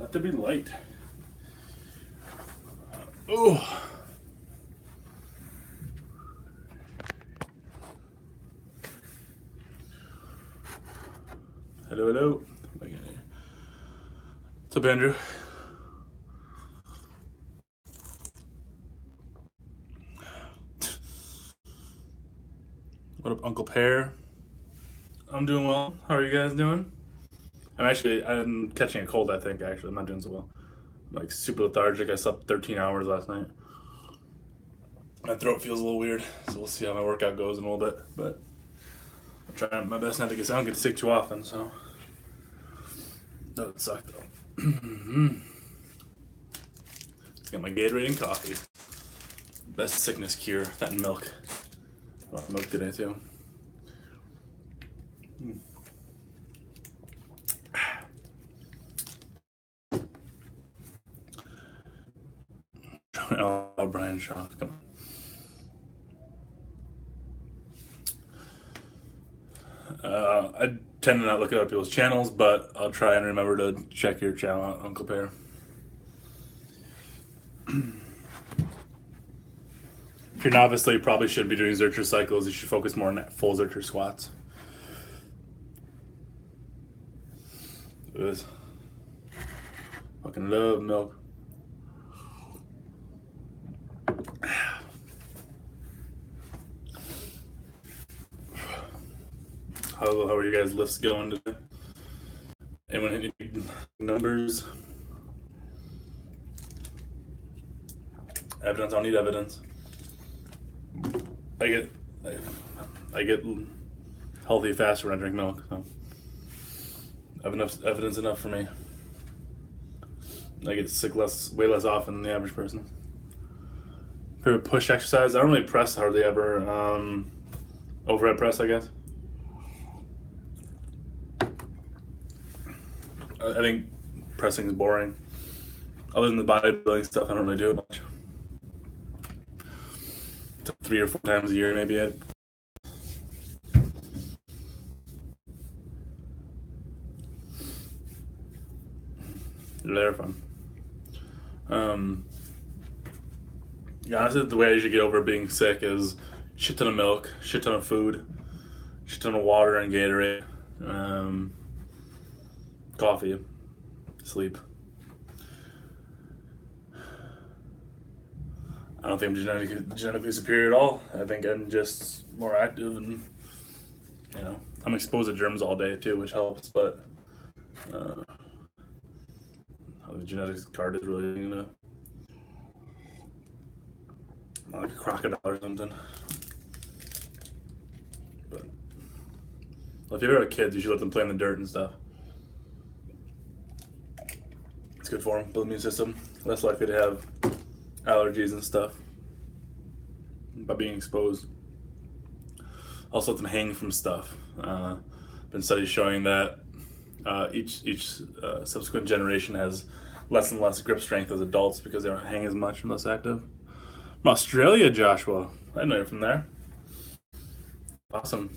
Let there be light. Oh. Hello, hello. What's up, Andrew? What up, Uncle Pear? I'm doing well. How are you guys doing? I'm catching a cold, I think, actually. I'm not doing so well. I'm like super lethargic. I slept 13 hours last night. My throat feels a little weird, so we'll see how my workout goes in a little bit. But I'm trying my best not to get, I don't get sick too often, so that would suck though. Let's get my Gatorade and coffee. Best sickness cure, that and milk. A lot of milk today too. Oh, Brian Shaw, come on. I tend to not look at other people's channels, but I'll try and remember to check your channel out, Uncle Pear. If you're novice, you probably should be doing Zercher cycles. You should focus more on full Zercher squats. It is. Fucking love milk. How are you guys' lifts going today? Anyone hit any numbers? Evidence? I don't need evidence. I get healthy faster when I drink milk. So I have enough evidence enough for me. I get sick way less often than the average person. Favorite push exercise? I don't really press hardly ever. Overhead press, I guess. I think pressing is boring. Other than the bodybuilding stuff, I don't really do it much. 3 or 4 times a year, maybe. They're fun. Yeah, honestly, the way I usually get over being sick is shit ton of milk, shit ton of food, shit ton of water and Gatorade, coffee, sleep. I don't think I'm genetically superior at all. I think I'm just more active and, I'm exposed to germs all day too, which helps, but the genetics card is really, not like a crocodile or something. But if you ever have kids, you should let them play in the dirt and stuff. It's good for them, build the immune system, less likely to have allergies and stuff by being exposed. Also, let them hang from stuff. Been studies showing that each subsequent generation has less and less grip strength as adults because they don't hang as much and less active. From Australia, Joshua. I know you're from there. Awesome.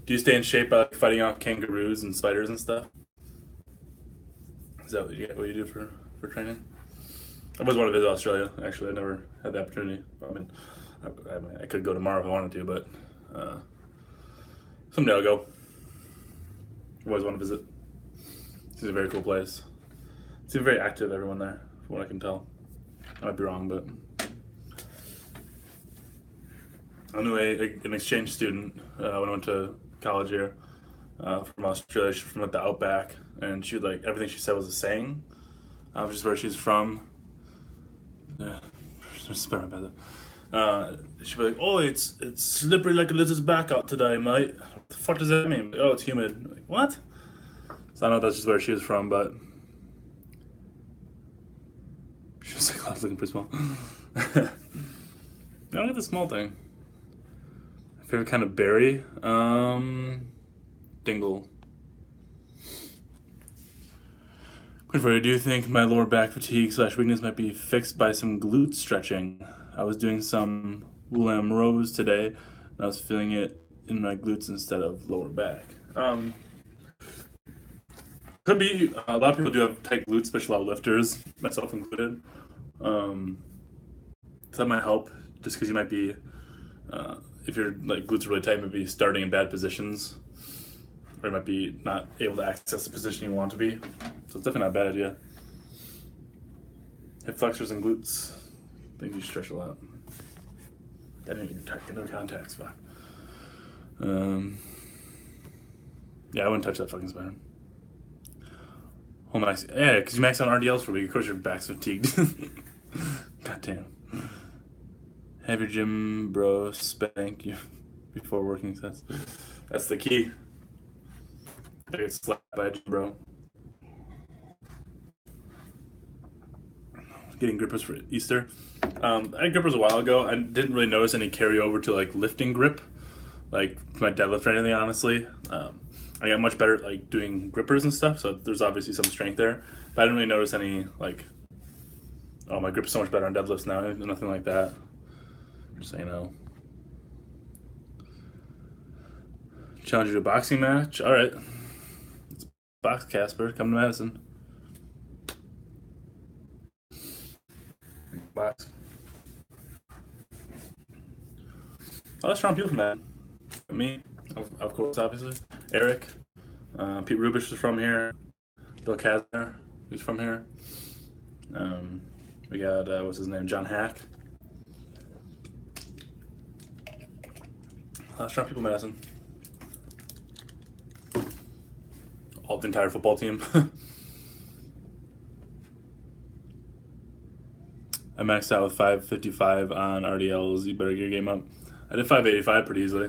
Do you stay in shape by fighting off kangaroos and spiders and stuff? Is that what you do for training? I always wanted to visit Australia. Actually, I never had the opportunity. I could go tomorrow if I wanted to, but someday I'll go. I always want to visit. It's a very cool place. It seems very active, everyone there, from what I can tell. I might be wrong, but I knew an exchange student when I went to college here from Australia. She's from like the outback, and she would everything she said was a saying, which is where she's from. Yeah, spare my bad. She'd be like, "Oh, it's slippery like a lizard's back out today, mate." What the fuck does that mean? Like, oh, it's humid. I'm like, what? So I don't know if that's just where she was from, but she was like, I was looking pretty small. I don't get the small thing. Favorite kind of berry? Dingle. Do you think my lower back fatigue / weakness might be fixed by some glute stretching? I was doing some William rows today, and I was feeling it in my glutes instead of lower back. Could be. A lot of people do have tight glutes, especially a lot of lifters, myself included. Um, so that might help, just because you might be, if your like glutes are really tight, maybe starting in bad positions, or you might be not able to access the position you want to be. So it's definitely not a bad idea. Hip flexors and glutes, things you stretch a lot. I didn't even get no contacts, but yeah, I wouldn't touch that fucking spine. Hold on, yeah, because you max out RDLs for a week. Of course, your back's fatigued. God damn. Have your gym bro spank you before working sets. That's the key. I get slapped by a gym bro. Getting grippers for Easter. I had grippers a while ago. I didn't really notice any carryover to like lifting grip, like my deadlift or anything. Honestly, I got much better at like doing grippers and stuff. So there's obviously some strength there, but I didn't really notice any like, oh, my grip's so much better on deadlifts now. Nothing like that. Just so you know. Challenge you to a boxing match. All right, let's box, Casper. Come to Madison. Box. A lot of strong people from that. Me, of course, obviously. Eric, Pete Rubish is from here. Bill Kazner, who's from here. We got what's his name, John Hack. A lot of strong people, Madison. All the entire football team. I maxed out with 555 on RDLs. You better get your game up. I did 585 pretty easily.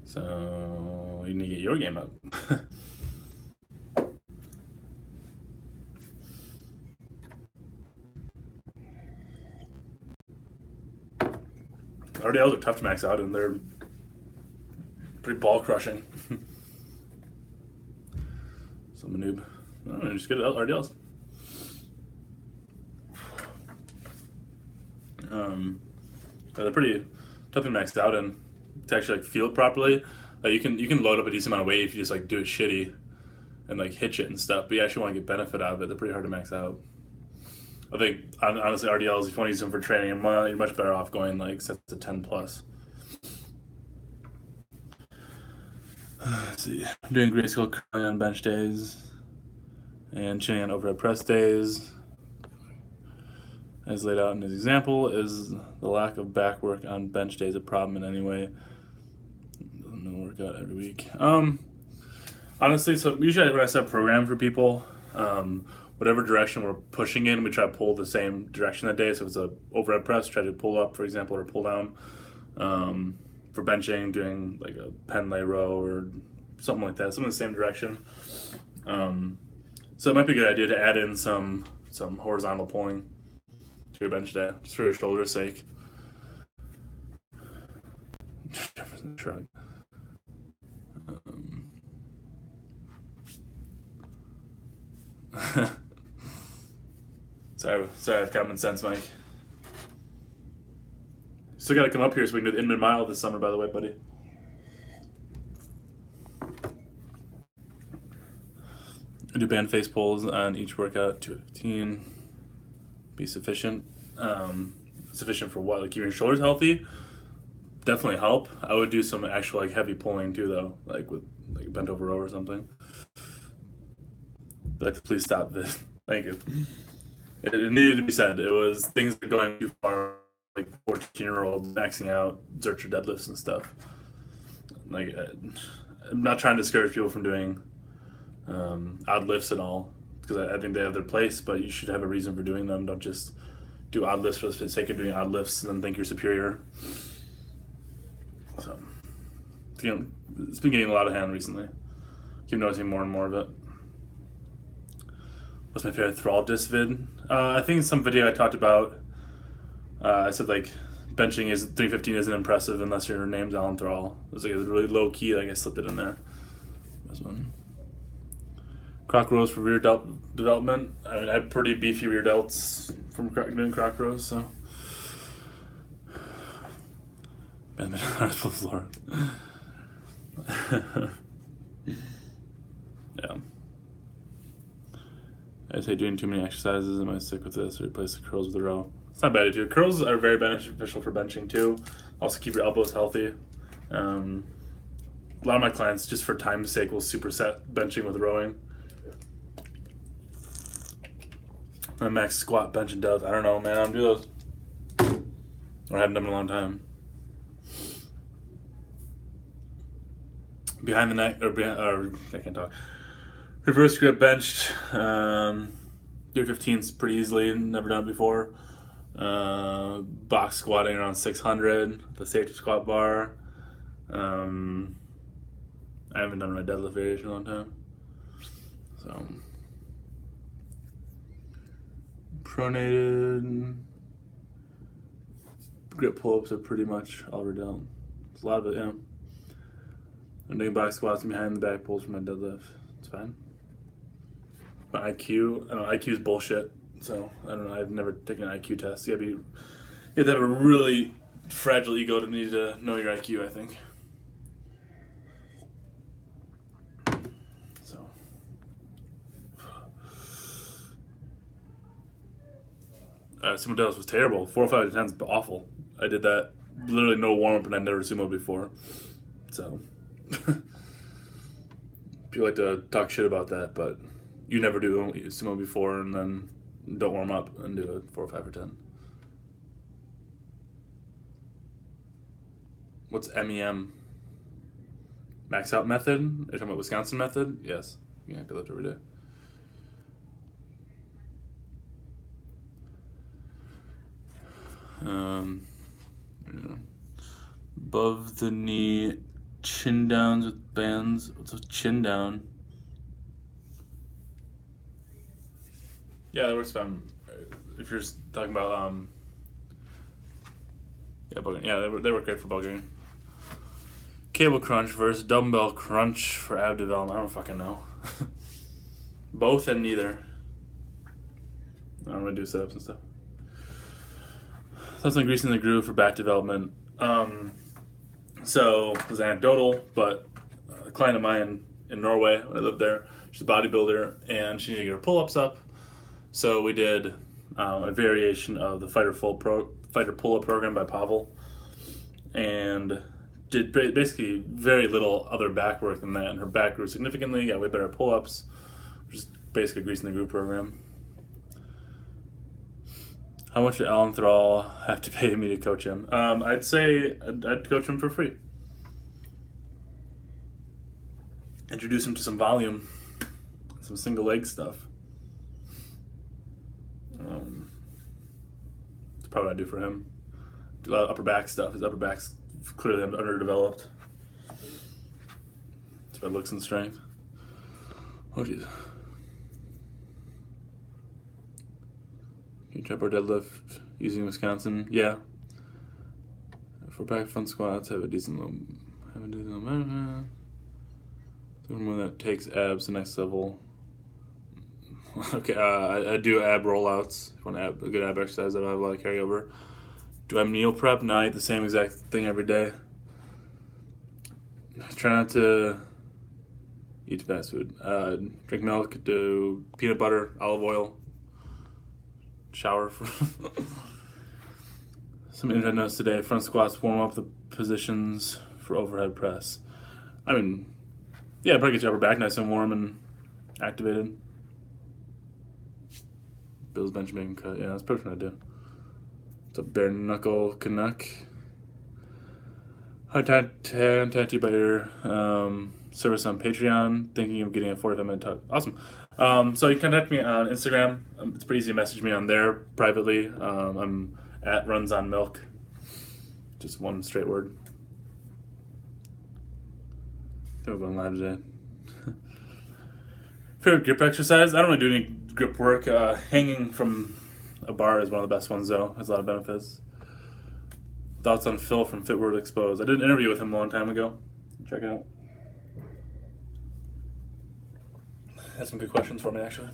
So you need to get your game up. RDLs are tough to max out, and they're pretty ball crushing. So I'm a noob. I don't know, just get RDLs. They're pretty tough to max out, and to actually like feel it properly. Like you can load up a decent amount of weight if you just like do it shitty and like hitch it and stuff. But you actually want to get benefit out of it. They're pretty hard to max out. I think honestly RDLs, if you want to use them for training, you're much better off going like sets to 10 plus. Let's see. I'm doing graceful curling on bench days and chinning on overhead press days. As laid out in his example, is the lack of back work on bench days a problem in any way? Doesn't work out every week. Honestly, so usually when I set a program for people, whatever direction we're pushing in, we try to pull the same direction that day. So if it's a overhead press, try to pull up, for example, or pull down. For benching, doing like a pen lay row or something like that, something in the same direction. So it might be a good idea to add in some horizontal pulling to your bench day, just for your shoulder's sake. Jefferson shrug. Sorry, I have common sense, Mike. Still got to come up here so we can do the Inman Mile this summer, by the way, buddy. I do band face pulls on each workout, 2 of 15. Be sufficient. Sufficient for what? Like keeping your shoulders healthy? Definitely help. I would do some actual like heavy pulling too, though, like with like a bent over row or something. But please stop this. Thank you. It needed to be said. It was things that are going too far, like 14-year-old maxing out Zercher deadlifts and stuff. Like, I'm not trying to discourage people from doing odd lifts and all, because I think they have their place, but you should have a reason for doing them. Don't just do odd lifts for the sake of doing odd lifts and then think you're superior. So, it's been getting a lot of hand recently. Keep noticing more and more of it. What's my favorite thrall disc vid? I think in some video I talked about, I said like benching is 315 isn't impressive unless your name's Alan Thrall. It was like a really low key, like I slipped it in there. This one. Croc rows for rear delt development. I mean, I have pretty beefy rear delts from doing croc rows, so. Ben on the floor. Yeah. I say doing too many exercises. I might stick with this or replace the curls with a row. It's not bad, dude. Curls are very beneficial for benching too. Also keep your elbows healthy. A lot of my clients, just for time's sake, will superset benching with rowing. My max squat, bench, and deadlift. I don't know, man. I don't do those. Or I haven't done them in a long time. Behind the neck, or I can't talk. Reverse grip benched. Do 15s pretty easily. Never done it before. Box squatting around 600. The safety squat bar. I haven't done my deadlift variation in a long time. So, pronated. Grip pull-ups are pretty much all we're done. There's a lot of it, yeah. I'm doing box squats and behind the back pulls for my deadlift. It's fine. My IQ, I don't know, IQ is bullshit. So I don't know. I've never taken an IQ test. You have to have a really fragile ego to need to know your IQ, I think. So sumo deadlift was terrible. 4 or 5 to 10 is awful. I did that literally no warm up, and I'd never sumo before. So people like to talk shit about that, but you never do sumo before and then don't warm up and do it 4 or 5 or 10. What's MEM? Max out method? Are you talking about Wisconsin method? Yes. You have to lift every day. Above the knee chin downs with bands. What's a chin down? Yeah, that works fine. If you're talking about yeah, bulging. Yeah, they work great for bulging. Cable crunch versus dumbbell crunch for ab development. I don't fucking know. Both and neither. I'm gonna do setups and stuff. Something greasing the groove for back development. So it was anecdotal, but a client of mine in Norway, when I lived there, she's a bodybuilder, and she needed to get her pull-ups up. So we did a variation of the Fighter Pull-Up program by Pavel, and did basically very little other back work than that. And her back grew significantly, got way better pull-ups, just basically greasing the groove program. How much did Alan Thrall have to pay me to coach him? I'd say I'd coach him for free. Introduce him to some volume, some single leg stuff. That's probably what I do for him. Do a lot of upper back stuff. His upper back's clearly underdeveloped. That's about looks and strength. Oh jeez. Can you trap our deadlift using Wisconsin? Yeah. For back front squats, have a decent little one that takes abs to the next level. Okay, I do ab rollouts. If you want a good ab exercise that I have a lot of carryover. Do I meal prep? No, I eat the same exact thing every day. Try not to eat fast food. Drink milk, do peanut butter, olive oil. Shower. Some internet notes today. Front squats, warm up the positions for overhead press. I mean, yeah, probably get your upper back nice and warm and activated. Bill's bench making cut. Yeah, that's perfect what I do. It's a bare knuckle Canuck. Contact you by your service on Patreon. Thinking of getting a 45-minute talk. Awesome. So you can contact me on Instagram. It's pretty easy to message me on there privately. I'm at Runs on Milk. Just one straight word. I think we're going live today. Favorite grip exercise? I don't really do any grip work. Hanging from a bar is one of the best ones, though. Has a lot of benefits. Thoughts on Phil from Fit World Exposed. I did an interview with him a long time ago. Check it out. Had some good questions for me, actually.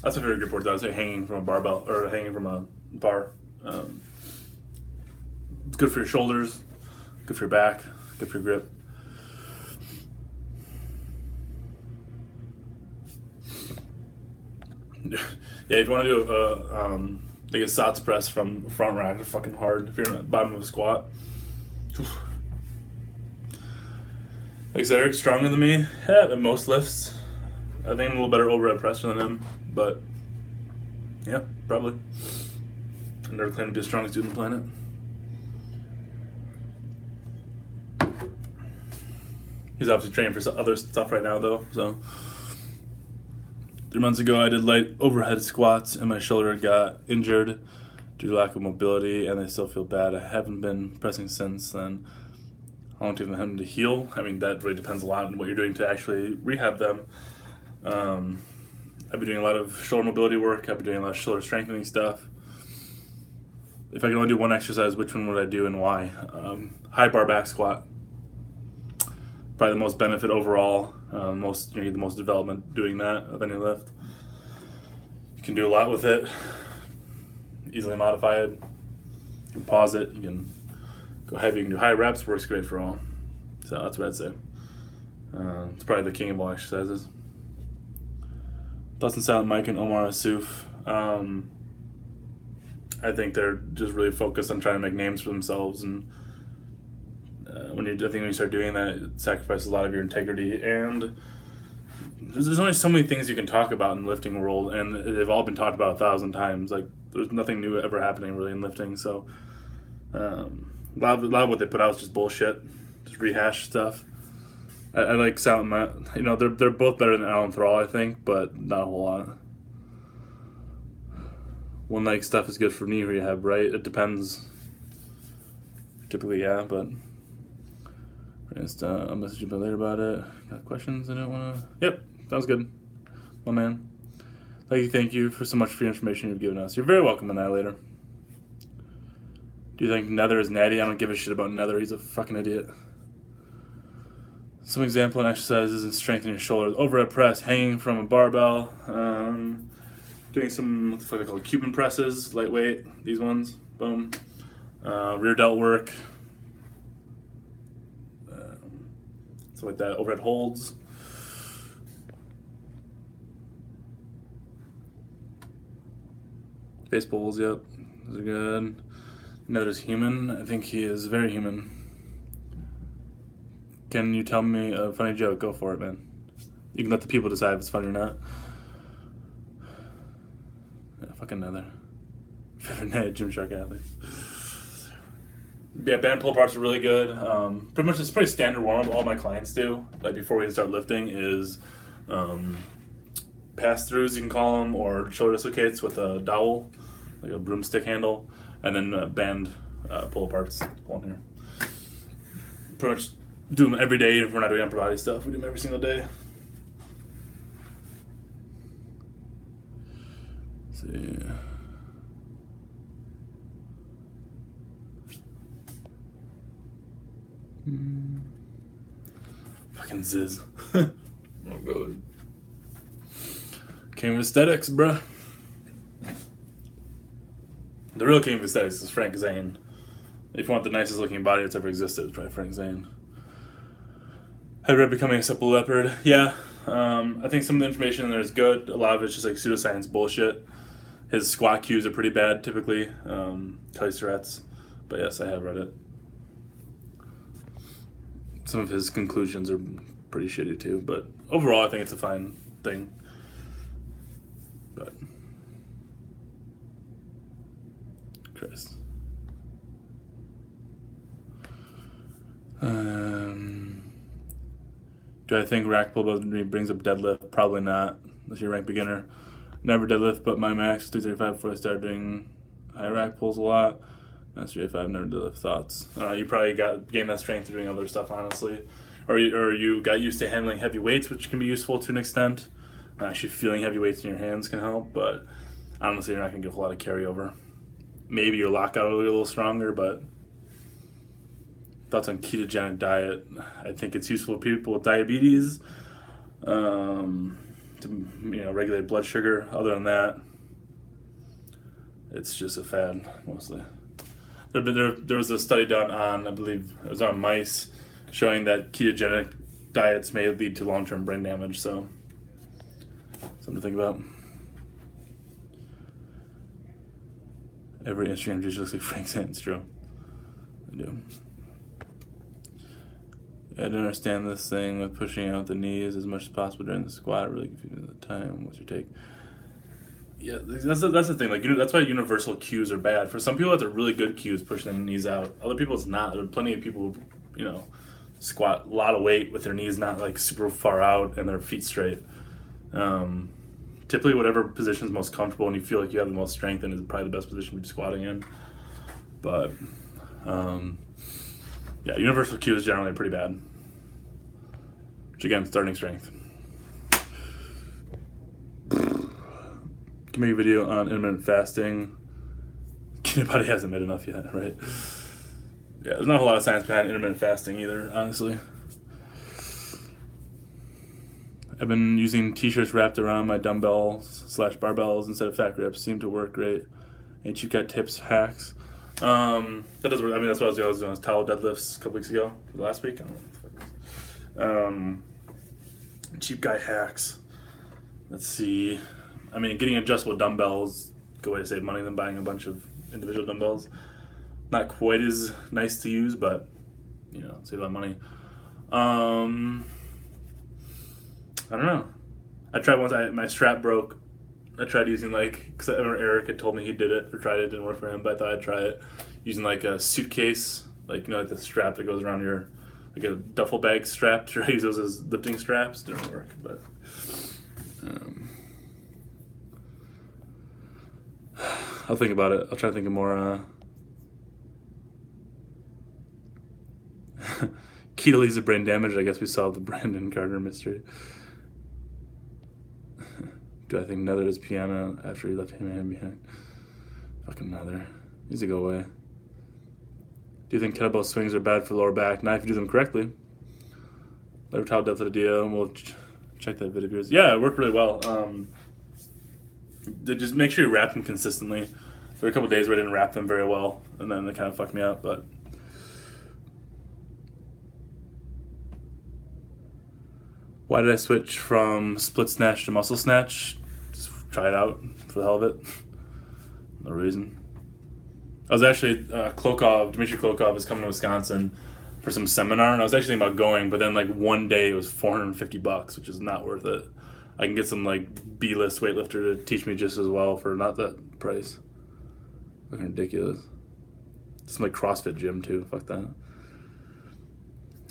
That's my favorite grip work, though. I would say hanging from a barbell or hanging from a bar. It's good for your shoulders, good for your back, good for your grip. Yeah, if you want to do like a SOTS press from front rack, they're fucking hard if you're in the bottom of a squat. Like I said, Eric's stronger than me at most lifts. I think I'm a little better overhead presser than him, but yeah, probably. I never claimed to be the strongest dude on the planet. He's obviously training for other stuff right now, though. So 3 months ago, I did light overhead squats, and my shoulder got injured due to lack of mobility, and I still feel bad. I haven't been pressing since then. How long do you want him to heal? I mean, that really depends a lot on what you're doing to actually rehab them. I've been doing a lot of shoulder mobility work. I've been doing a lot of shoulder strengthening stuff. If I could only do one exercise, which one would I do and why? High bar back squat. Probably the most benefit overall. You need the most development doing that of any lift. You can do a lot with it. Easily modify it. You can pause it. You can go heavy. You can do high reps. Works great for all. So that's what I'd say. It's probably the king of all exercises. Dustin Silent Mike and Omar Asuf. I think they're just really focused on trying to make names for themselves, and I think when you start doing that, it sacrifices a lot of your integrity. And there's only so many things you can talk about in the lifting world, and they've all been talked about 1,000 times. Like there's nothing new ever happening really in lifting. So a lot of what they put out is just bullshit, just rehash stuff. I like Silent Mike. You know, they're both better than Alan Thrall, I think, but not a whole lot. One leg stuff is good for knee rehab, right? It depends. Typically, yeah, but I'll message you later about it. Got questions? I don't want to. Yep, sounds good, my man. Thank you for so much for the information you've given us. You're very welcome, Annihilator. Do you think Nether is natty? I don't give a shit about Nether. He's a fucking idiot. Some example in exercises is strengthening your shoulders. Overhead press, hanging from a barbell. Doing some, what the fuck are they called? Cuban presses, lightweight. These ones. Boom. Rear delt work. Something like that. Overhead holds. Face pulls, yep. Those are good. Nether's human. I think he is very human. Can you tell me a funny joke? Go for it, man. You can let the people decide if it's funny or not. Yeah, fucking Nether. Favorite net Gymshark athletes. Yeah, band pull parts are really good. Pretty much it's pretty standard warm up. All my clients do, like before we start lifting, is pass-throughs, you can call them, or shoulder dislocates with a dowel, like a broomstick handle, and then band pull parts on here. Pretty much do them every day. If we're not doing upper body stuff, we do them every single day. Let's see. Fucking Ziz. Oh god. King of aesthetics, bruh. The real king of aesthetics is Frank Zane. If you want the nicest looking body that's ever existed, it's probably Frank Zane. Have you read Becoming a Simple Leopard? Yeah. I think some of the information in there is good. A lot of it's just like pseudoscience bullshit. His squat cues are pretty bad, typically. Kaiserets. But yes, I have read it. Some of his conclusions are pretty shitty too, but overall I think it's a fine thing. But Christ. Do I think rack pull above knee brings up deadlift? Probably not, unless you're a rank beginner. Never deadlift, but my max 235 before I started doing high rack pulls a lot. That's 385, never deadlift. Thoughts? You probably gained that strength through doing other stuff, honestly. Or you got used to handling heavy weights, which can be useful to an extent. Actually feeling heavy weights in your hands can help, but honestly, you're not going to get a whole lot of carryover. Maybe your lockout will be a little stronger, but thoughts on ketogenic diet. I think it's useful for people with diabetes to regulate blood sugar. Other than that, it's just a fad, mostly. There was a study done on, I believe it was on mice, showing that ketogenic diets may lead to long-term brain damage, so something to think about. Every Instagram juice looks like Frank Sands. True. I do. I don't understand this thing with pushing out the knees as much as possible during the squat. Really confusing at the time. What's your take? Yeah, that's the thing. Like, that's why universal cues are bad. For some people, it's a really good cues pushing the knees out. Other people, it's not. There are plenty of people who, squat a lot of weight with their knees not like super far out and their feet straight. Typically, whatever position is most comfortable and you feel like you have the most strength in is probably the best position to be squatting in. But yeah, universal cue is generally pretty bad. Which again, starting strength. Can make a video on intermittent fasting. Anybody hasn't made enough yet, right? Yeah, there's not a whole lot of science behind intermittent fasting either, honestly. I've been using t-shirts wrapped around my dumbbells/barbells instead of fat grips. Seem to work great. And cheap guy tips, hacks. That does work. I mean, that's what I was doing. Towel deadlifts a couple weeks ago. Last week? I don't know. Cheap guy hacks. Let's see. I mean, getting adjustable dumbbells, good way to save money than buying a bunch of individual dumbbells. Not quite as nice to use, but, save a lot of money. I don't know. I tried once, my strap broke. I tried using because I remember Eric had told me he did it, or tried it, didn't work for him, but I thought I'd try it. Using a suitcase, like the strap that goes around your, like a duffel bag strap. Try to use those as lifting straps. Didn't work, but. I'll think about it. I'll try to think of more. Keto leads to brain damage. I guess we solved the Brandon Gardner mystery. Do I think Nether does piano after he left him and behind? Fucking Nether. Needs to go away. Do you think kettlebell swings are bad for lower back? Not if you do them correctly. Lever towel depth of the deal, and we'll check that video of yours. Yeah, it worked really well. Just make sure you wrap them consistently. There were a couple days where I didn't wrap them very well, and then they kind of fucked me up, but. Why did I switch from split snatch to muscle snatch? Just try it out for the hell of it. No reason. I was actually, Dmitry Klokov is coming to Wisconsin for some seminar, and I was actually thinking about going, but then one day it was $450, which is not worth it. I can get some B-list weightlifter to teach me just as well for not that price. Looking ridiculous. Some CrossFit gym too. Fuck that.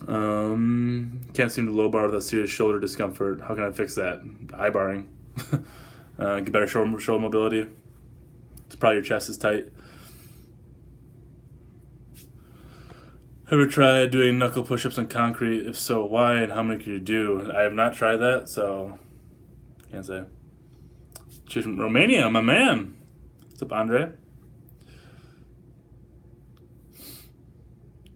Can't seem to low bar without serious shoulder discomfort. How can I fix that? Eye barring. Get better shoulder mobility. It's probably your chest is tight. Ever tried doing knuckle push-ups on concrete? If so, why and how many can you do? I have not tried that, so can't say. Cheers from Romania, my man. What's up, Andre?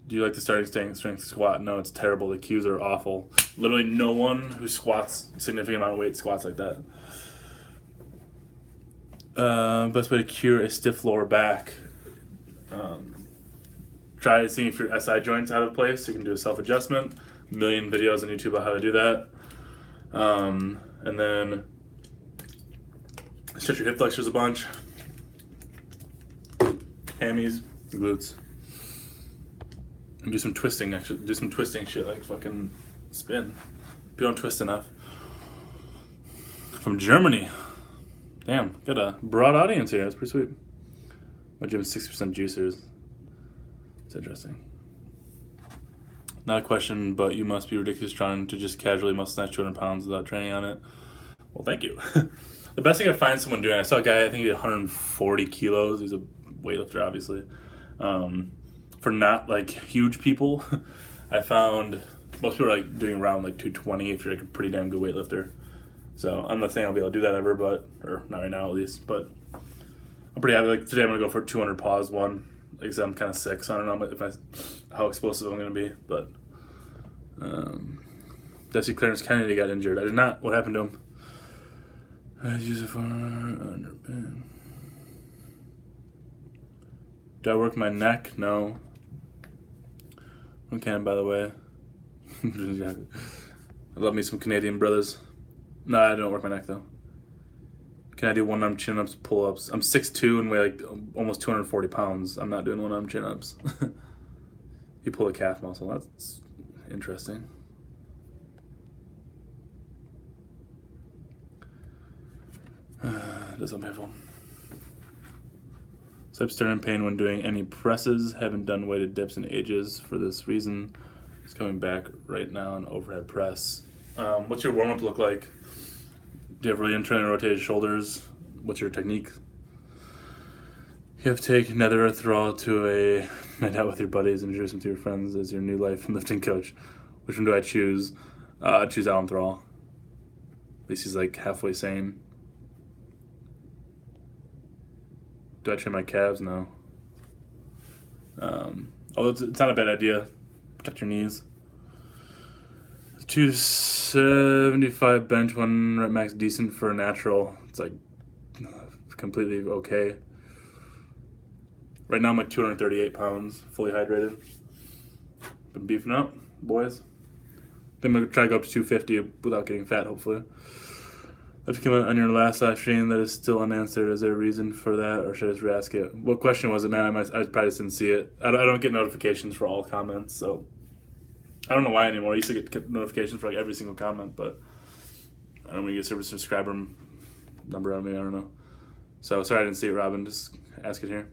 Do you like the starting strength squat? No, it's terrible. The cues are awful. Literally no one who squats a significant amount of weight squats like that. Best way to cure a stiff lower back. Try seeing if your SI joint's out of place. You can do a self-adjustment. A million videos on YouTube about how to do that. And then stretch your hip flexors a bunch. Hammies, glutes. And do some twisting, actually. Do some twisting shit, like fucking spin. If you don't twist enough. From Germany. Damn, got a broad audience here. That's pretty sweet. My gym's 60% juicers. It's interesting. Not a question, but you must be ridiculous trying to just casually muscle snatch 200 pounds without training on it. Well, thank you. The best thing I find someone doing, I saw a guy, I think he did 140 kilos. He's a weightlifter, obviously. For not huge people, I found most people are doing around 220 if you're a pretty damn good weightlifter. So I'm not saying I'll be able to do that ever, or not right now at least, but I'm pretty happy. Today I'm gonna go for 200 pause one. Like I said, I'm kind of sick, so I don't know how explosive I'm gonna be. But Jesse Clarence Kennedy got injured. I did not. What happened to him? I use it for underpin. Do I work my neck? No. I can, by the way. I love me some Canadian brothers. No, I don't work my neck though. Can I do one-arm chin-ups, pull-ups? I'm 6'2" and weigh like almost 240 pounds. I'm not doing one-arm chin-ups. You pull a calf muscle. That's interesting. That's unpainful. So I'm still in pain when doing any presses. Haven't done weighted dips in ages for this reason. It's coming back right now on overhead press. What's your warm-up look like? Do you have really internally rotated shoulders? What's your technique? You have to take netherithral to a night out with your buddies and introduce them to your friends as your new life and lifting coach. Which one do I choose? I choose Alan Thrall. At least he's like halfway sane. Do I train my calves? No. Although it's not a bad idea. Protect your knees. 275 bench, 1 rep max, decent for a natural. It's like completely okay. Right now I'm like 238 pounds, fully hydrated. Been beefing up, boys. Then I'm gonna try to go up to 250 without getting fat, hopefully. If you come on your last live stream that is still unanswered, is there a reason for that, or should I just re-ask it? What question was it, man? I probably just didn't see it. I don't get notifications for all comments, so I don't know why anymore. I used to get notifications for like every single comment, but I don't know when you get a subscriber number on me. I don't know. So sorry I didn't see it, Robin. Just ask it here.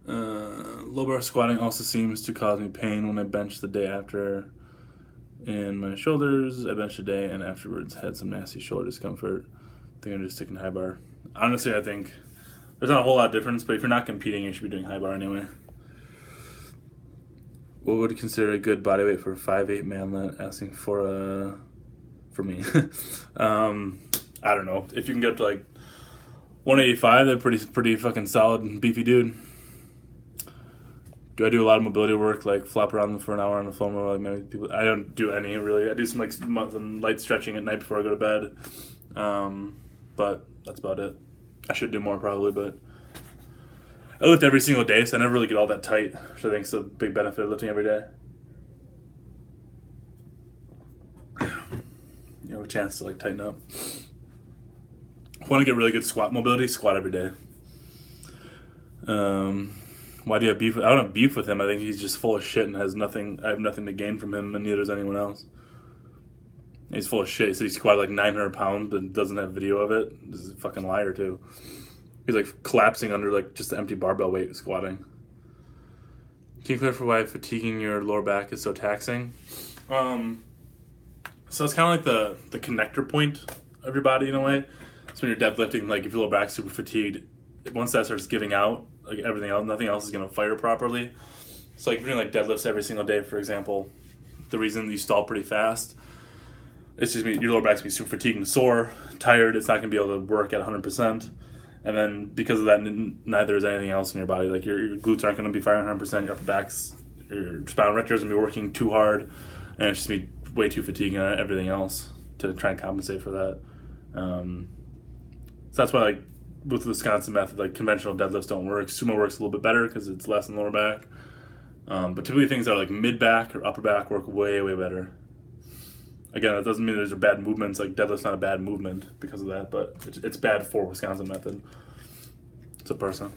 Low bar squatting also seems to cause me pain when I bench the day after. In my shoulders, I benched today and afterwards had some nasty shoulder discomfort. I think I'm just sticking high bar. Honestly, I think there's not a whole lot of difference, but if you're not competing, you should be doing high bar anyway. What would you consider a good body weight for a 5'8" manlet? Asking for me. I don't know. If you can get up to like 185, they're pretty fucking solid and beefy dude. Do I do a lot of mobility work, like flop around for an hour on the foam? Like many people, I don't do any really. I do some light stretching at night before I go to bed, but that's about it. I should do more probably, but I lift every single day, so I never really get all that tight, which I think is a big benefit of lifting every day. You have a chance to like tighten up. If you want to get really good squat mobility, squat every day. Why do you have beef? I don't have beef with him. I think he's just full of shit and has nothing. I have nothing to gain from him, and neither does anyone else. He's full of shit. He said he squatted like 900 pounds, but doesn't have video of it. This is a fucking liar too. He's like collapsing under like just the empty barbell weight squatting. Can you clarify why fatiguing your lower back is so taxing? So it's kind of like the connector point of your body in a way. So when you're deadlifting, like if your lower back's super fatigued, once that starts giving out, like everything else, nothing else is going to fire properly. So like if you're doing like deadlifts every single day, for example, the reason you stall pretty fast, it's just your lower back's going to be super fatigued and sore, tired. It's not going to be able to work at 100%. And then because of that, neither is anything else in your body. Like your glutes aren't going to be firing 100%. Your upper back's, your spinal rector is going to be working too hard, and it's just going to be way too fatiguing on everything else to try and compensate for that. So that's why like with the Wisconsin method, like conventional deadlifts don't work. Sumo works a little bit better because it's less in the lower back. But typically things that are like mid back or upper back work way, way better. Again, that doesn't mean there's bad movements. Like deadlift's not a bad movement because of that, but it's bad for Wisconsin method. It's a person.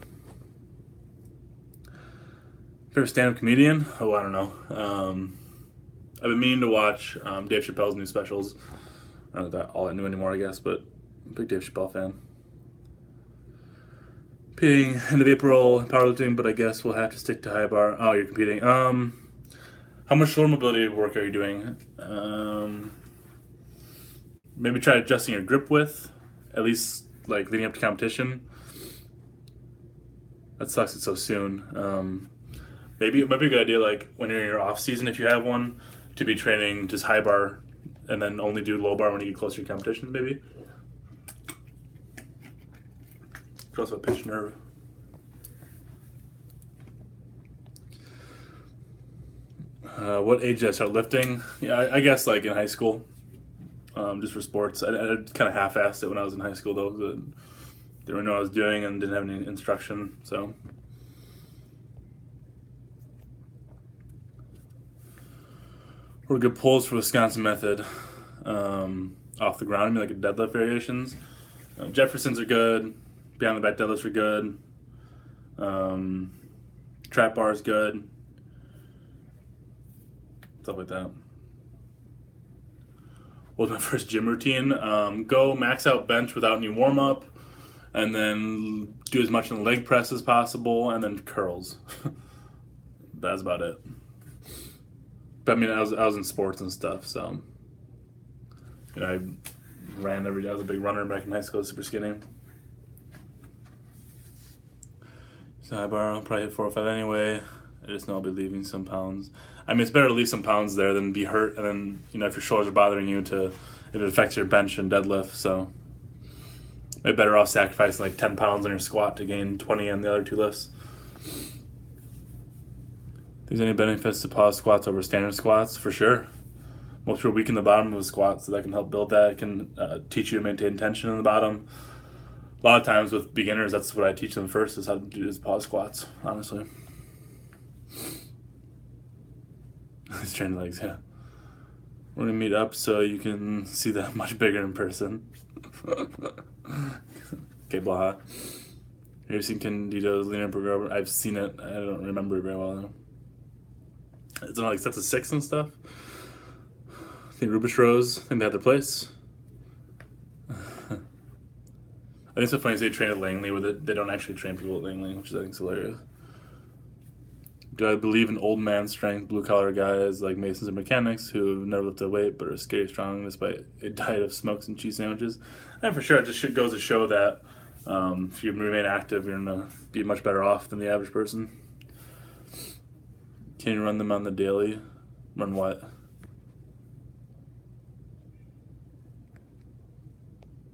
Favorite stand-up comedian? Oh, I don't know. I've been meaning to watch Dave Chappelle's new specials. I don't know that all I knew anymore, I guess, but I'm a big Dave Chappelle fan. Competing end of April powerlifting, but I guess we'll have to stick to high bar. Oh, you're competing. How much shoulder mobility work are you doing? Maybe try adjusting your grip width, at least like leading up to competition. That sucks. It's so soon. Maybe it might be a good idea, like when you're in your off season, if you have one, to be training just high bar, and then only do low bar when you get closer to competition. Maybe. Could also have pinched nerve. What age did I start lifting? Yeah, I guess like in high school, just for sports. I kind of half-assed it when I was in high school though. Didn't really know what I was doing and didn't have any instruction. So, what are good pulls for Wisconsin method? off the ground. I mean, like deadlift variations. Jeffersons are good. Behind the back deadlifts are good. Trap bar is good. Stuff like that. What was my first gym routine? Go max out bench without any warm up, and then do as much in the leg press as possible, and then curls. That's about it. But I mean, I was in sports and stuff, so I ran every day. I was a big runner back in high school, super skinny. So I bar, I'll probably hit 405 anyway. I just know I'll be leaving some pounds. I mean, it's better to leave some pounds there than be hurt, and then if your shoulders are bothering you, if it affects your bench and deadlift. So you're better off sacrificing like 10 pounds on your squat to gain 20 on the other two lifts. If there's any benefits to pause squats over standard squats, for sure. Most people weaken the bottom of the squat, so that can help build that. It can teach you to maintain tension in the bottom. A lot of times with beginners, that's what I teach them first, is how to do is pause squats, honestly. It's training legs, yeah. We're gonna meet up so you can see that much bigger in person. Okay, Blaha. Have you seen Candido's Leaner Progressive? I've seen it. I don't remember it very well though. It's on like sets of 6 and stuff. I think Rubish Rose, I think they had their place. I think it's so funny they train at Langley with it. They don't actually train people at Langley, which I think is hilarious. Do I believe in old man strength, blue collar guys like masons and mechanics who have never lifted a weight but are scary strong despite a diet of smokes and cheese sandwiches? And for sure, it just goes to show that if you remain active, you're going to be much better off than the average person. Can you run them on the daily? Run what?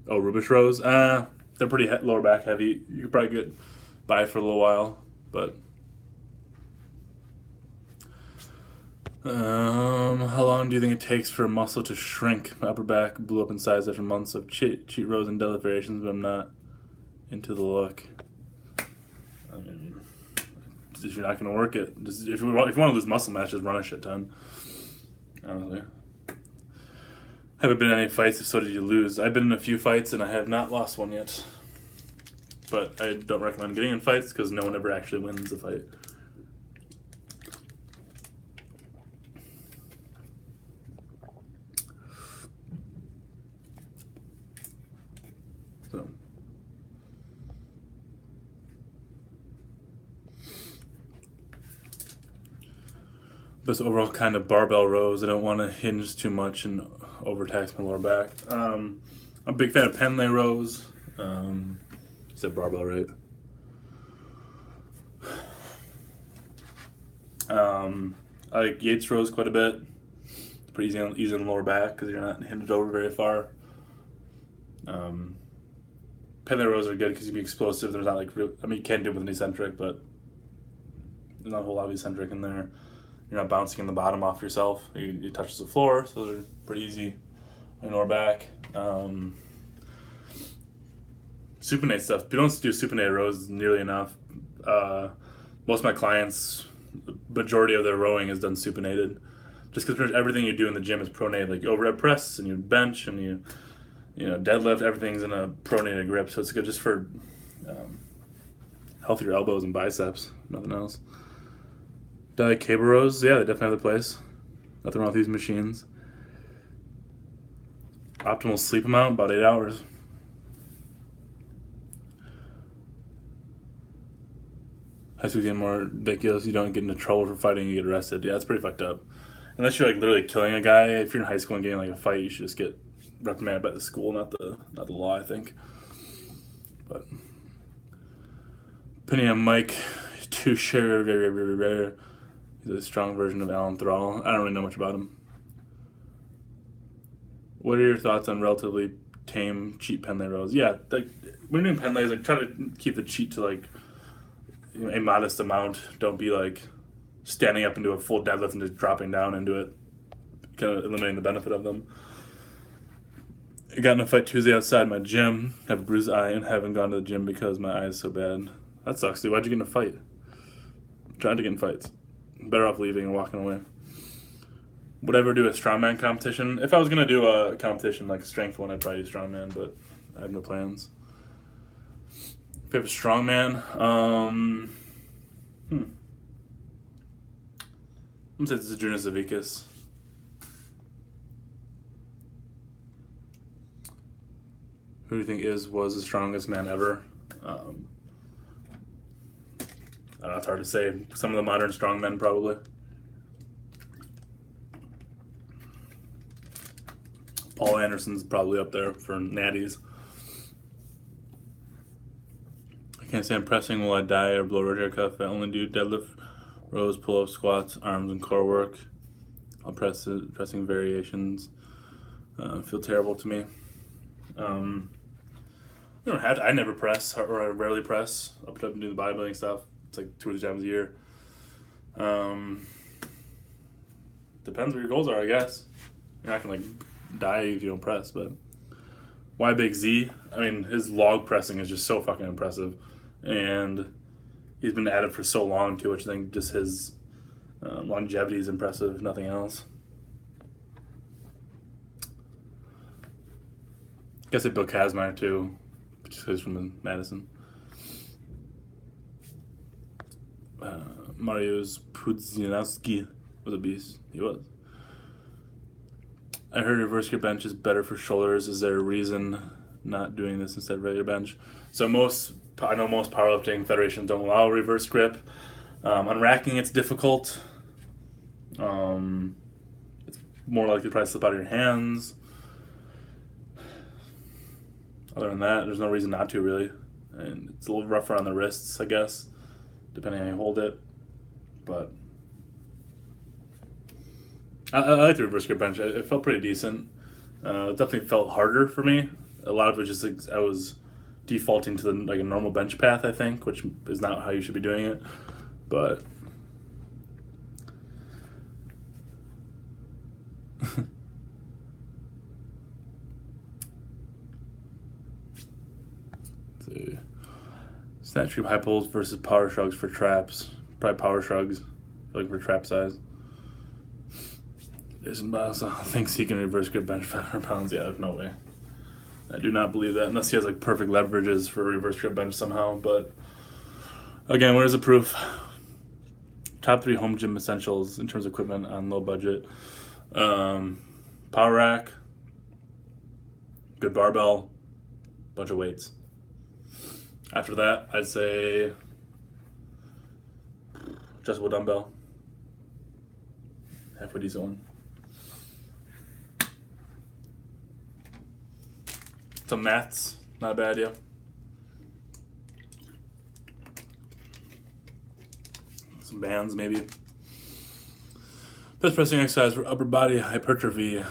Oh, Rubish Rose? They're pretty lower back heavy. You could probably get by for a little while, but... how long do you think it takes for a muscle to shrink? My upper back blew up in size after months of cheat rows and deadlift variations, but I'm not into the look. I mean, if you're not going to work it, if you want to lose muscle mass, just run a shit ton. Honestly. Haven't been in any fights, if so did you lose? I've been in a few fights and I have not lost one yet. But I don't recommend getting in fights because no one ever actually wins a fight. So. This overall kind of barbell rows. I don't want to hinge too much and overtax my lower back. I'm a big fan of Penlay rows. Said barbell, right? I like Yates rows quite a bit. It's pretty easy on the lower back because you're not hinged over very far. Penlay rows are good because you can be explosive. There's not like you can do it with an eccentric, but there's not a whole lot of eccentric in there. You're not bouncing in the bottom off yourself. You touch the floor, so those are pretty easy on your back. Supinate stuff. People don't do supinate rows nearly enough. Most of my clients, the majority of their rowing is done supinated. Just because everything you do in the gym is pronated, like overhead press and you bench and you deadlift, everything's in a pronated grip. So it's good just for healthier elbows and biceps, nothing else. Do I like cable rows? Yeah, they definitely have their place. Nothing wrong with these machines. Optimal sleep amount, about 8 hours. High school getting more ridiculous. You don't get into trouble for fighting, you get arrested. Yeah, that's pretty fucked up. Unless you're like literally killing a guy. If you're in high school and getting like a fight, you should just get reprimanded by the school, not the law, I think. But opinion on Mike Touche, he's a strong version of Alan Thrall. I don't really know much about him. What are your thoughts on relatively tame cheat Penlay rows? Yeah, like when you're doing Penlays, like try to keep the cheat to like a modest amount. Don't be like standing up and do a full deadlift and just dropping down into it, kind of eliminating the benefit of them. I got in a fight Tuesday outside my gym. Have a bruised eye and haven't gone to the gym because my eye is so bad. That sucks, dude. Why'd you get in a fight? I'm trying to get in fights. Better off leaving and walking away. Would I ever do a strongman competition? If I was gonna do a competition like a strength one, I'd probably do strongman, but I have no plans. Favorite strongman? I'm gonna say this is Junior Zavickas. Who do you think was the strongest man ever? I don't know, it's hard to say. Some of the modern strongmen, probably. Paul Anderson's probably up there for natties. I can't stand pressing will I die or blow rotator cuff. I only do deadlift, rows, pull-ups, squats, arms, and core work. I'll pressing variations. Feel terrible to me. You don't have to, I never press, or I rarely press. I'll put up and do the bodybuilding stuff. It's like 2 or 3 times a year. Depends what your goals are, I guess. You're not gonna like die if you don't press, but why Big Z? I mean, his log pressing is just so fucking impressive, and he's been at it for so long too, which I think just his longevity is impressive, if nothing else. I guess they Bill Kazmaier too, just because he's from Madison. Mariusz Pudzianowski was a beast. He was. I heard reverse grip bench is better for shoulders. Is there a reason not doing this instead of regular bench? So I know most powerlifting federations don't allow reverse grip. On racking, it's difficult. It's more likely to probably slip out of your hands. Other than that, there's no reason not to, really. And it's a little rougher on the wrists, I guess, depending on how you hold it. But I like the reverse grip bench. It felt pretty decent. It definitely felt harder for me. A lot of it was just like I was defaulting to like a normal bench path, I think, which is not how you should be doing it. But let's see. Snatch group high pulls versus power shrugs for traps. Probably power shrugs, like for trap size. Jason Basso thinks he can reverse grip bench 500 pounds. Yeah, no way. I do not believe that unless he has like perfect leverages for reverse grip bench somehow. But again, where's the proof? Top 3 home gym essentials in terms of equipment on low budget. Power rack, good barbell, bunch of weights. After that, I'd say adjustable dumbbell. Halfway decent one. Some mats, not a bad idea. Some bands, maybe. Best pressing exercise for upper body hypertrophy.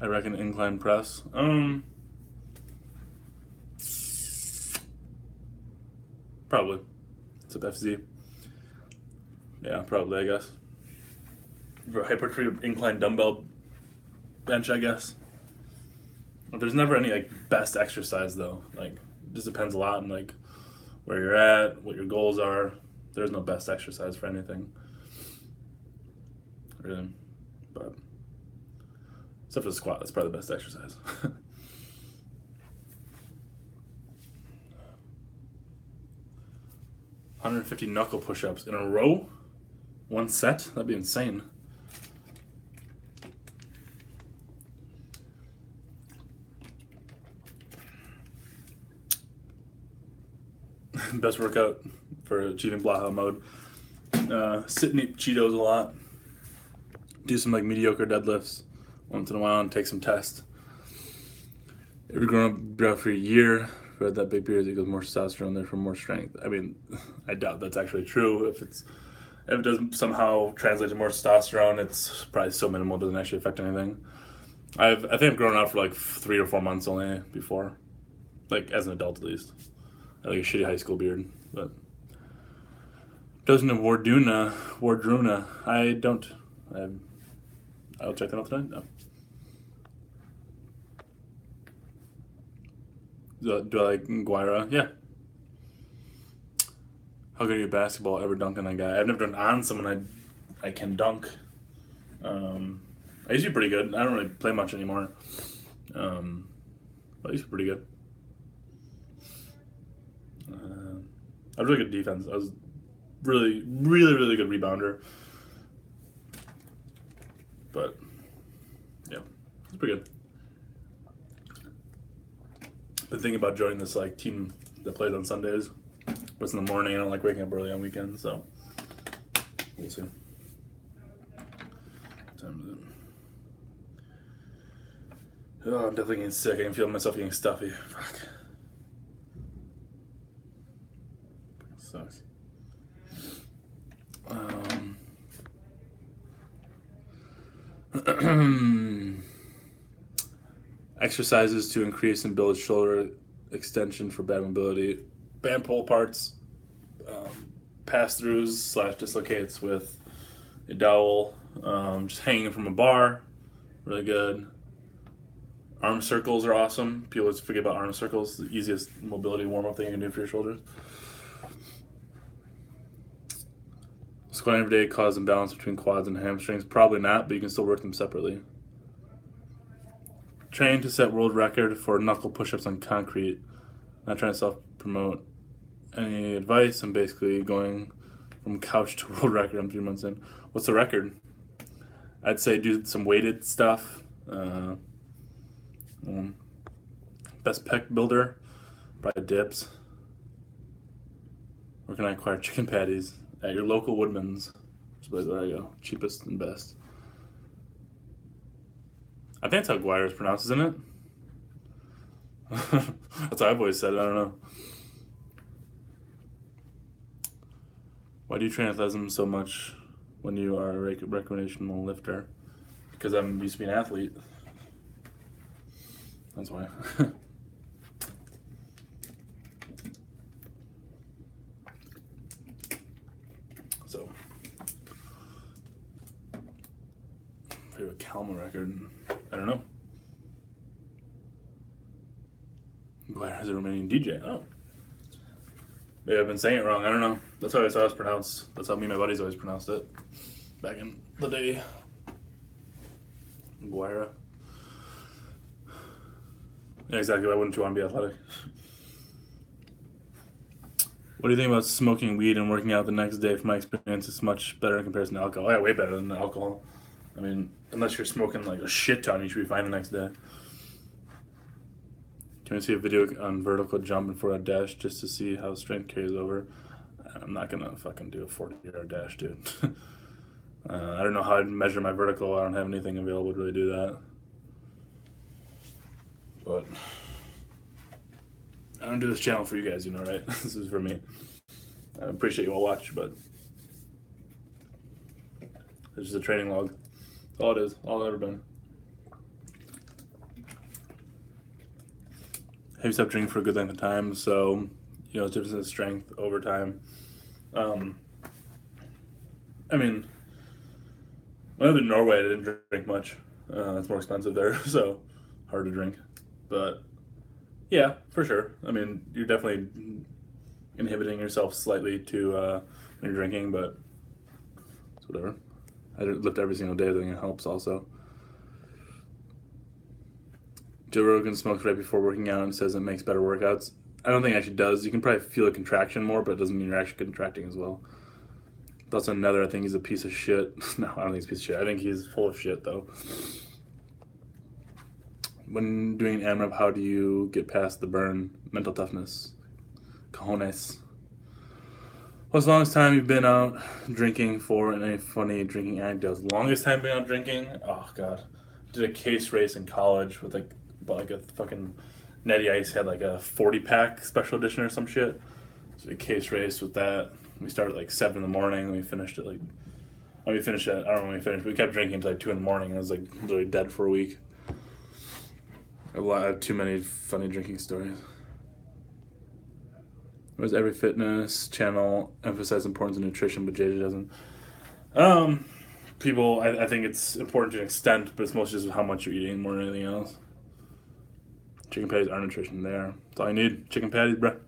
I reckon incline press. Probably. It's a FZ. Yeah, probably, I guess. For hypertrophy, incline dumbbell bench, I guess. There's never any like best exercise though. Like, it just depends a lot on like where you're at, what your goals are. There's no best exercise for anything, really. But except for the squat, that's probably the best exercise. 150 knuckle push-ups in a row, 1 set. That'd be insane. Best workout for achieving Blaha mode. Sit and eat Cheetos a lot. Do some like mediocre deadlifts once in a while and take some tests. If you're growing up for a year, read that big beard equals more testosterone, therefore more strength. I mean, I doubt that's actually true. If it doesn't somehow translate to more testosterone, it's probably so minimal it doesn't actually affect anything. I think I've grown out for like 3 or 4 months only before, like as an adult at least. I like a shitty high school beard, but doesn't have Wardruna. I don't. I'll check that out tonight. No. Do I like Guaira? Yeah. How good are you at basketball? Ever dunk on a guy? I've never done on someone I can dunk. I used to be pretty good. I don't really play much anymore. But I used to be pretty good. I was really good defense. I was really, really, really good rebounder. But yeah, it's pretty good. Been thinking about joining this like team that plays on Sundays, but it's in the morning. I don't like waking up early on weekends, so we'll see. What time is it? Oh, I'm definitely getting sick. I can feel myself getting stuffy. Fuck. Sucks. Exercises to increase and build shoulder extension for bad mobility. Band pull parts, pass-throughs / dislocates with a dowel, just hanging from a bar, really good. Arm circles are awesome. People always forget about arm circles, the easiest mobility warm-up thing you can do for your shoulders. Squatting every day cause imbalance between quads and hamstrings. Probably not, but you can still work them separately. Train to set world record for knuckle push-ups on concrete. Not trying to self-promote any advice. I'm basically going from couch to world record. I'm 3 months in. What's the record? I'd say do some weighted stuff. Best pec builder by dips. Where can I acquire chicken patties? At your local Woodman's. So there you go. Cheapest and best. I think that's how Guire is pronounced, isn't it? That's how I've always said it. I don't know. Why do you train athleticism so much when you are a recreational lifter? Because I'm used to be an athlete. That's why. So, favorite Kalma record? I don't know. Where has a Romanian DJ? Oh. Maybe I've been saying it wrong. I don't know. That's how I saw it pronounced. That's how me and my buddies always pronounced it back in the day. Guira. Yeah, exactly. Why wouldn't you want to be athletic? What do you think about smoking weed and working out the next day? From my experience, it's much better in comparison to alcohol. Yeah, way better than alcohol. I mean, unless you're smoking like a shit ton, you should be fine the next day. Can we see a video on vertical jump and 4-yard dash just to see how strength carries over? I'm not gonna fucking do a 40-yard dash, dude. I don't know how I'd measure my vertical. I don't have anything available to really do that. But I don't do this channel for you guys, you know, right? This is for me. I appreciate you all watch, but it's just a training log. That's all it is. All I've ever been. Have you stopped drinking for a good length of time? So, you know, it's difference in strength over time. I mean, when I lived in Norway, I didn't drink much. It's more expensive there, so hard to drink. But yeah, for sure. I mean, you're definitely inhibiting yourself slightly to when you're drinking, but it's whatever. I lift every single day. I think it helps also. Joe Rogan smokes right before working out and says it makes better workouts. I don't think it actually does. You can probably feel a contraction more, but it doesn't mean you're actually contracting as well. That's another. I think he's a piece of shit. No, I don't think he's a piece of shit. I think he's full of shit, though. When doing AMRAP, how do you get past the burn? Mental toughness. Cojones. What's the longest time you've been out drinking for, and any funny drinking anecdotes? Longest time being out drinking? Oh, God. Did a case race in college with like a fucking Netty Ice had like a 40-pack special edition or some shit. So a case race with that. We started at like 7 in the morning and we finished at like, I don't know when we finished, but we kept drinking until like 2 in the morning and I was like literally dead for a week. I have too many funny drinking stories. Whereas every fitness channel emphasizes importance of nutrition, but JJ doesn't. People, I think it's important to an extent, but it's mostly just how much you're eating more than anything else. Chicken patties are nutrition there. That's all you need. Chicken patties, bruh.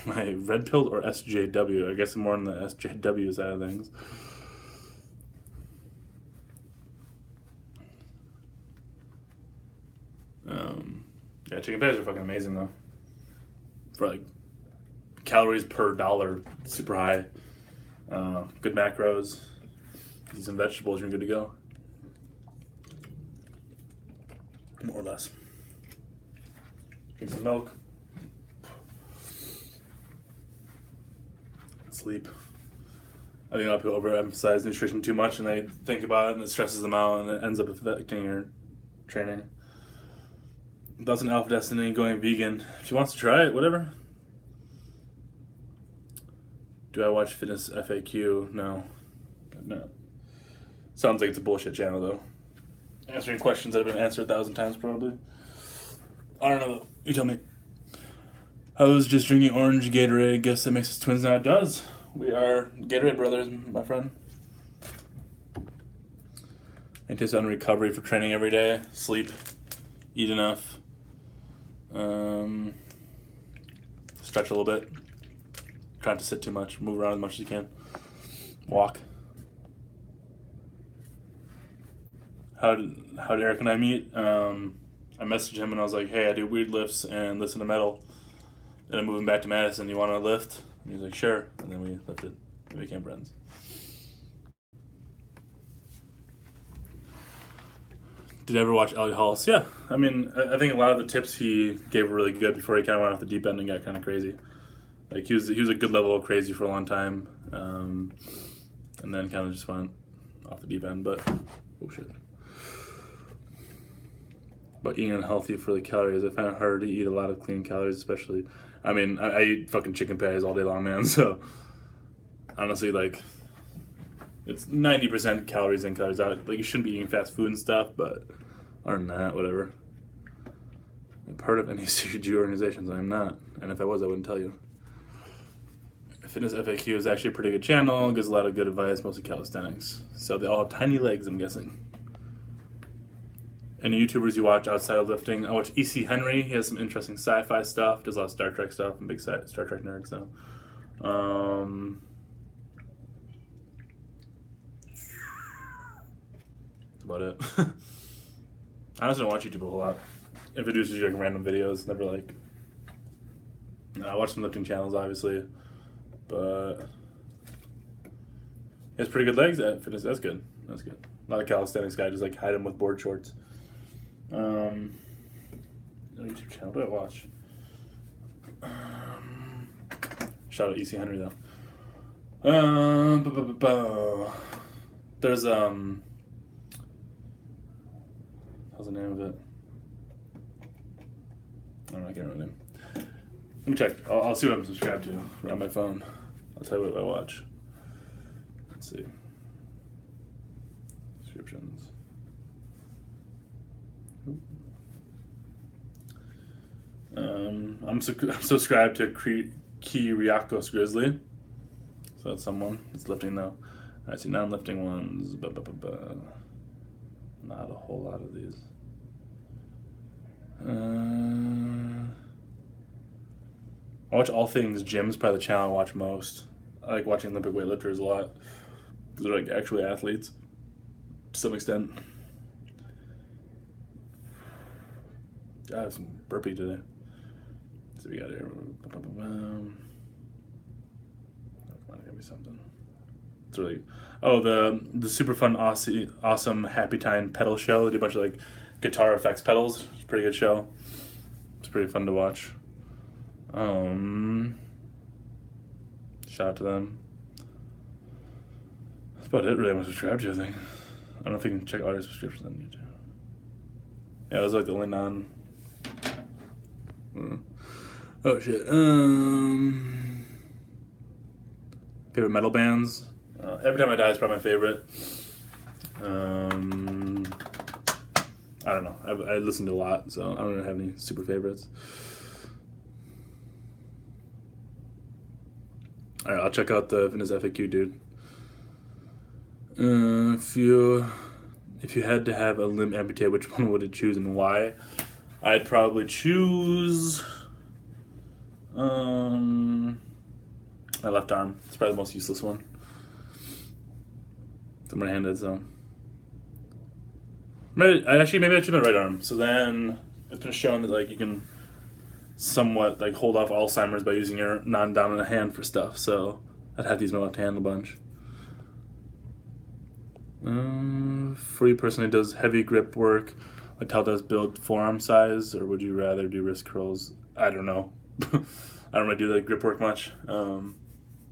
My red pill or SJW? I guess I'm more on the SJW side of things. Yeah, chicken patties are fucking amazing though. For like calories per dollar, super high. Good macros. Eat some vegetables, you're good to go. More or less. Drink some milk. Sleep. I think a lot of people overemphasize nutrition too much and they think about it and it stresses them out and it ends up affecting your training. That's an Alpha Destiny going vegan. If she wants to try it, whatever. Do I watch Fitness FAQ? No. No. Sounds like it's a bullshit channel though. Answering questions that have been answered 1,000 times probably. I don't know though. You tell me. I was just drinking orange Gatorade. Guess that makes us twins now. It does. We are Gatorade brothers, my friend. I just on recovery for training every day. Sleep. Eat enough. Stretch a little bit. Try not to sit too much. Move around as much as you can. Walk. How did Eric and I meet? I messaged him and I was like, hey, I do weird lifts and listen to metal. And I'm moving back to Madison. You want to lift? And he was like, sure. And then we lifted. We became friends. Did I ever watch Elliot Hollis? Yeah. I mean, I think a lot of the tips he gave were really good before he kind of went off the deep end and got kind of crazy. Like, he was a good level of crazy for a long time. And then kind of just went off the deep end. But, oh shit. But eating unhealthy for the calories, I find it hard to eat a lot of clean calories, especially. I mean, I eat fucking chicken patties all day long, man. So, honestly, like, it's 90% calories in, calories out. Like, you shouldn't be eating fast food and stuff, but other than that, whatever. I'm part of any CG organizations. I'm not. And if I was, I wouldn't tell you. Fitness FAQ is actually a pretty good channel. Gives a lot of good advice, mostly calisthenics. So they all have tiny legs, I'm guessing. Any YouTubers you watch outside of lifting? I watch E.C. Henry. He has some interesting sci-fi stuff. Does a lot of Star Trek stuff. I'm a big Star Trek nerd, so. That's about it. I honestly don't watch YouTube a whole lot. If it is just like random videos, never like. I watch some lifting channels, obviously, but he has pretty good legs at fitness. That's good. That's good. Not a calisthenics guy, just like hide him with board shorts. YouTube channel. What do I watch? Shout out E.C. Henry though. There's how's the name of it? I don't know. I can't remember the name. Let me check. I'll see what I'm subscribed to on my phone. I'll tell you what I watch. Let's see. Subscriptions. I'm subscribed to Kyriakos Grizzly. So that's someone that's lifting though. I see non-lifting ones. Not a whole lot of these. I watch all things gyms, probably the channel I watch most. I like watching Olympic weightlifters a lot. They're like actually athletes to some extent. I have some burpee today. So we got here. Come on, give me something. It's really the super fun, awesome Happy Time pedal show. They do a bunch of like guitar effects pedals. It's a pretty good show. It's pretty fun to watch. Shout out to them. That's about it really I'm subscribed to, I think. I don't know if you can check all your subscriptions on YouTube. Yeah, it was like the only non. Oh shit. Favorite metal bands? Every Time I Die is probably my favorite. I don't know. I listen to a lot, so I don't really have any super favorites. Alright, I'll check out the Fitness FAQ, dude. If you had to have a limb amputated, which one would you choose and why? I'd probably choose My left arm. It's probably the most useless one. I'm right-handed, so. Maybe I should my right arm. So then it's been shown that like you can somewhat like hold off Alzheimer's by using your non-dominant hand for stuff. So I'd have to use my left hand a bunch. For you personally, does heavy grip work? Like how does build forearm size, or would you rather do wrist curls? I don't know. I don't really do the grip work much. That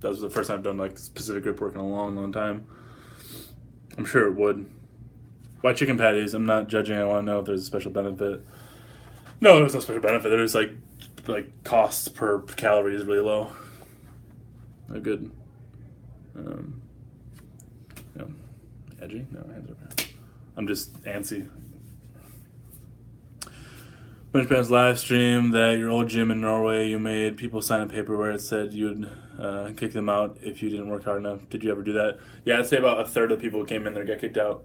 was the first time I've done like specific grip work in a long, long time. I'm sure it would. Why chicken patties? I'm not judging. I want to know if there's a special benefit. No, there's no special benefit. There's like costs per calorie is really low. They're good. Yeah. Edgy? No, hands are. I'm just antsy. Benchpress live stream that your old gym in Norway you made people sign a paper where it said you'd kick them out if you didn't work hard enough. Did you ever do that? Yeah, I'd say about a third of the people who came in there got kicked out.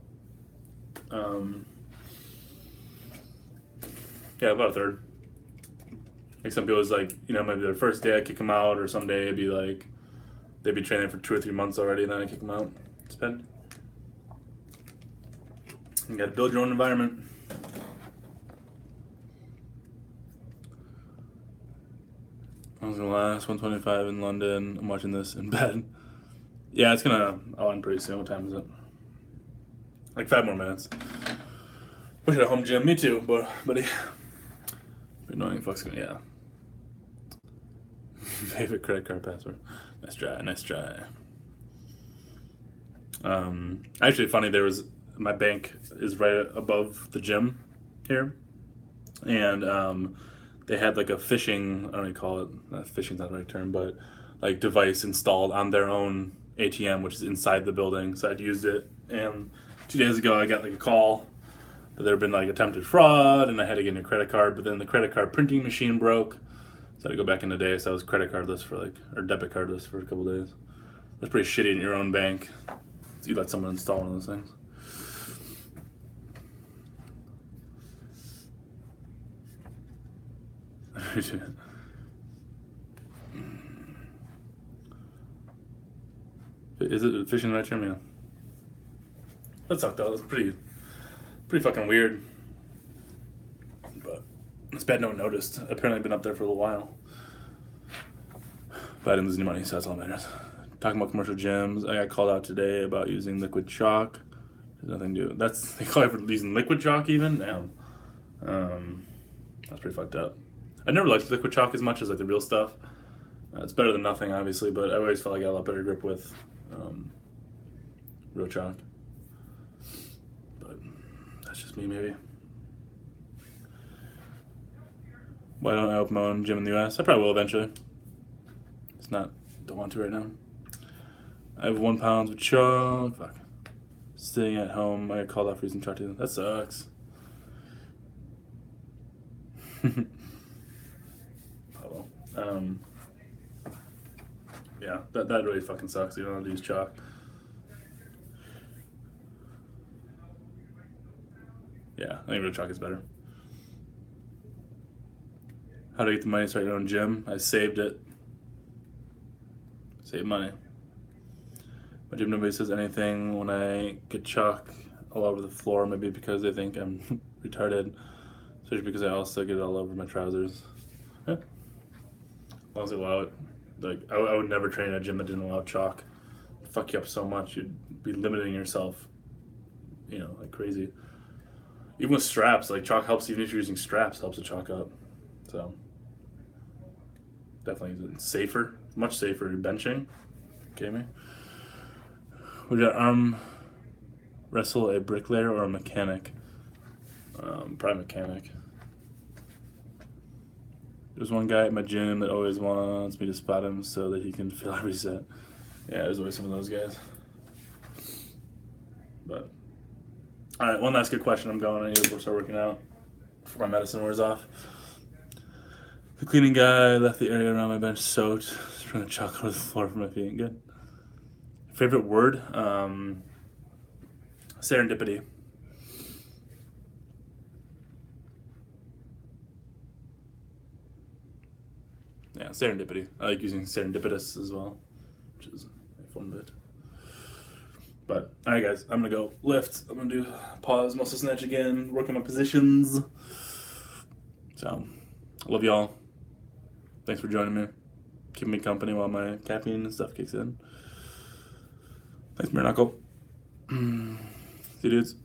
Yeah, about a third. Like some people, it's like, maybe their first day I kick them out, or someday it'd be like they'd be training for 2 or 3 months already, and then I kick them out. It's bad. You gotta build your own environment. I was gonna last 125 in London. I'm watching this in bed. Yeah, it's I'll end pretty soon. What time is it? Like 5 more minutes. Wish I had a home gym. Me too, buddy. Annoying fuck's gonna, yeah. Favorite credit card password. Nice try. Actually, funny. My bank is right above the gym here, and they had like a fishing. I don't know what you call it. Fishing's not the right term, but like device installed on their own ATM, which is inside the building. So I'd used it, and 2 days ago I got like a call that there had been like attempted fraud, and I had to get a new credit card. But then the credit card printing machine broke, so I had to go back in the day. So I was credit cardless or debit cardless for a couple days. That's pretty shitty in your own bank. You let someone install one of those things. Is it fishing right term? Yeah. That sucked though. That's pretty fucking weird. But it's bad no one noticed. Apparently I've been up there for a little while. But I didn't lose any money, so that's all that matters. Talking about commercial gyms, I got called out today about using liquid chalk. There's nothing to do. They call it for using liquid chalk even? Damn. That's pretty fucked up. I never liked liquid chalk as much as like the real stuff. It's better than nothing, obviously, but I always felt like I got a lot better grip with real chalk. But that's just me, maybe. Why don't I open my own gym in the US? I probably will eventually. Don't want to right now. I have 1 pound of chalk. Fuck. Sitting at home, I got called out for using chalk too. That sucks. Yeah, that really fucking sucks. You don't have to use chalk. Yeah, I think real chalk is better. How to get the money to start your own gym? I saved it. Save money. My gym, nobody says anything when I get chalk all over the floor, maybe because they think I'm retarded. Especially because I also get it all over my trousers. Yeah. As long as they allow it. Like, I would never train at a gym that didn't allow chalk. It'd fuck you up so much. You'd be limiting yourself, like crazy. Even with straps, like chalk helps, even if you're using straps, helps to chalk up. So, definitely safer, much safer than benching. Okay, me. Would you arm wrestle a bricklayer or a mechanic? Probably mechanic. There's one guy at my gym that always wants me to spot him so that he can feel every set. Yeah, there's always some of those guys. But, alright, one last good question. I'm going. I need to start working out before my medicine wears off. The cleaning guy left the area around my bench soaked. Sprung the chalk over the floor for my feet. Good. Favorite word? Serendipity. Yeah, serendipity. I like using serendipitous as well, which is a fun bit. But all right, guys, I'm gonna go lift. I'm gonna do pause, muscle snatch again, work on my positions. So, I love y'all. Thanks for joining me, keeping me company while my caffeine and stuff kicks in. Thanks, Mirror Knuckle. See you, dudes.